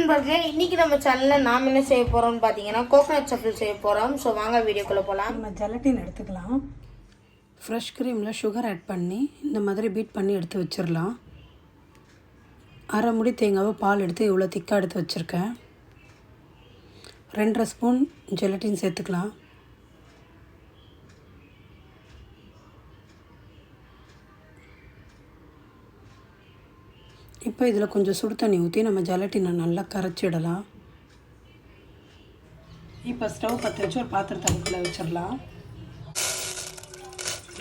நண்பர்களே, இன்னைக்கு நம்ம சேனல்ல நாம் என்ன செய்ய போறோம்னு பாத்தீங்கன்னா கோகனட் சஃபிள் செய்ய போறோம். ஸோ வாங்க வீடியோக்குள்ள போகலாம். நம்ம ஜெலட்டின் எடுத்துக்கலாம். ஃப்ரெஷ் க்ரீமில் சுகர் ஆட் பண்ணி இந்த மாதிரி பீட் பண்ணி எடுத்து வச்சிடலாம். அரை முடி தேங்காவை பால் எடுத்து இவ்வளோ திக்காக எடுத்து வச்சுருக்கேன். 2.5 ஸ்பூன் ஜெலட்டின் சேர்த்துக்கலாம். இப்போ இதில் கொஞ்சம் சுடு தண்ணி ஊற்றி நம்ம ஜெலட்டினை நல்லா கரைச்சிடலாம். இப்போ ஸ்டவ் பற்ற வச்சு ஒரு பாத்திரத்தை அதுக்குள்ளே வச்சிடலாம்.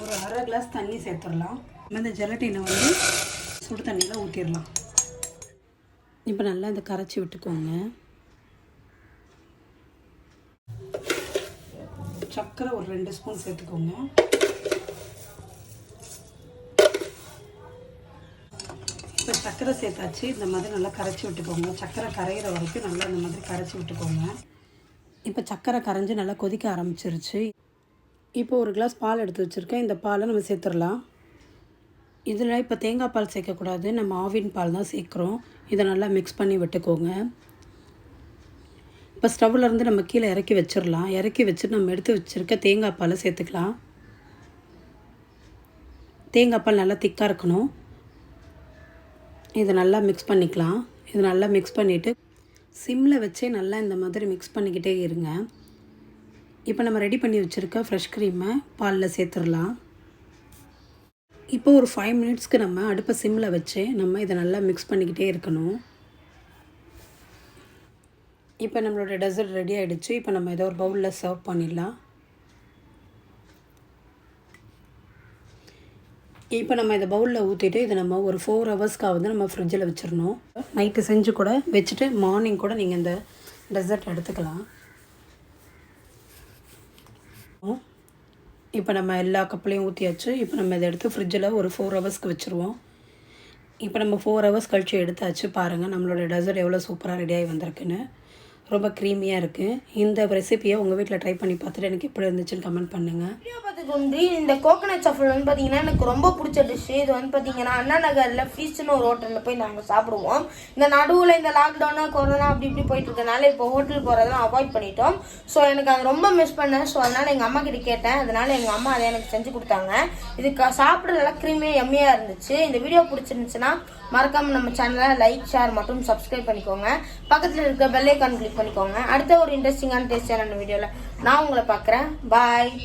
ஒரு அரை கிளாஸ் தண்ணி சேர்த்துடலாம். இந்த ஜெலட்டினை வந்து சுடு தண்ணியில் ஊற்றிடலாம். இப்போ நல்லா இதை கரைச்சி விட்டுக்கோங்க. சர்க்கரை ஒரு 2 ஸ்பூன் சேர்த்துக்கோங்க. இப்போ சர்க்கரை சேர்த்தாச்சு. இந்த மாதிரி நல்லா கரைச்சி விட்டுக்கோங்க. சர்க்கரை கரையிற வரைக்கும் நல்லா இந்த மாதிரி கரைச்சி விட்டுக்கோங்க. இப்போ சர்க்கரை கரைஞ்சி நல்லா கொதிக்க ஆரம்பிச்சிருச்சு. இப்போ ஒரு கிளாஸ் பால் எடுத்து வச்சுருக்கேன். இந்த பாலை நம்ம சேர்த்துடலாம். இதில் இப்போ தேங்காய் பால் சேர்க்கக்கூடாது, நம்ம ஆவின் பால் தான் சேர்க்குறோம். இதை நல்லா மிக்ஸ் பண்ணி விட்டுக்கோங்க. இப்போ ஸ்டவ்லேருந்து நம்ம கீழே இறக்கி வச்சிடலாம். இறக்கி வச்சுட்டு நம்ம எடுத்து வச்சுருக்க தேங்காய் பாலை சேர்த்துக்கலாம். தேங்காய் பால் நல்லா திக்காக இருக்கணும். இதை நல்லா மிக்ஸ் பண்ணிக்கலாம். இது நல்லா மிக்ஸ் பண்ணிவிட்டு சிம்மில் வச்சே நல்லா இந்த மாதிரி மிக்ஸ் பண்ணிக்கிட்டே இருங்க. இப்போ நம்ம ரெடி பண்ணி வச்சுருக்க ஃப்ரெஷ் க்ரீமை பாலில் சேர்த்துடலாம். இப்போ ஒரு 5 மினிட்ஸ்க்கு நம்ம அடுப்பை சிம்மில் வச்சு நம்ம இதை நல்லா மிக்ஸ் பண்ணிக்கிட்டே இருக்கணும். இப்போ நம்மளோட டெசர்ட் ரெடி ஆகிடுச்சு. இப்போ நம்ம இதை ஒரு பவுலில் சர்வ் பண்ணிடலாம். இப்போ நம்ம இதை பவுலில் ஊற்றிட்டு இதை நம்ம ஒரு 4 ஹவர்ஸ்க்காவது நம்ம ஃப்ரிட்ஜில் வச்சிடணும். நைட்டு செஞ்சு கூட வச்சுட்டு மார்னிங் கூட நீங்கள் இந்த டெசர்ட் எடுத்துக்கலாம். இப்போ நம்ம எல்லா கப்லையும் ஊற்றியாச்சு. இப்போ நம்ம இதை எடுத்து ஃப்ரிட்ஜில் ஒரு 4 ஹவர்ஸ்க்கு வச்சுருவோம். இப்போ நம்ம 4 ஹவர்ஸ் கழிச்சு எடுத்தாச்சு. பாருங்கள் நம்மளோட டெசர்ட் எவ்வளோ சூப்பராக ரெடியாகி வந்திருக்குன்னு. ரொம்ப க்ரீமியாக இருக்குது. இந்த ரெசிபியை உங்கள் வீட்டில் ட்ரை பண்ணி பார்த்துட்டு எனக்கு எப்படி இருந்துச்சுன்னு கமெண்ட் பண்ணுங்கள். வீடியோ பார்த்துட்டு இந்த கோகனட் சஃபிள் வந்து பார்த்தீங்கன்னா எனக்கு ரொம்ப பிடிச்ச டிஷ்ஷு. இது வந்து பார்த்தீங்கன்னா அண்ணா நகரில் ஃபீஸ்ட்னு ஒரு ஹோட்டலில் போய் நாங்கள் சாப்பிடுவோம். இந்த நடுவில் இந்த லாக்டவுனு கொரோனா அப்படி இப்படி போயிட்டு இருக்கனால இப்போ ஹோட்டல் போகிறதெல்லாம் அவாய்ட் பண்ணிட்டோம். ஸோ எனக்கு அது ரொம்ப மிஸ் பண்ணேன். ஸோ அதனால் எங்கள் அம்மா கிட்ட கேட்டேன். அதனால் எங்கள் அம்மா அதை எனக்கு செஞ்சு கொடுத்தாங்க. இதுக்கு சாப்பிட நல்லா க்ரீமியாக எம்மியாக இருந்துச்சு. இந்த வீடியோ பிடிச்சிருந்துச்சுன்னா மறக்காமல் நம்ம சேனலை லைக், ஷேர் மற்றும் சப்ஸ்கிரைப் பண்ணிக்கோங்க. பக்கத்தில் இருக்க பெல் ஐகான் கிளிக் பண்ணிக்கோங்க. அடுத்த ஒரு இன்ட்ரெஸ்டிங்கான டேஸ்டான வீடியோவில் நான் உங்களை பார்க்குறேன். பாய்.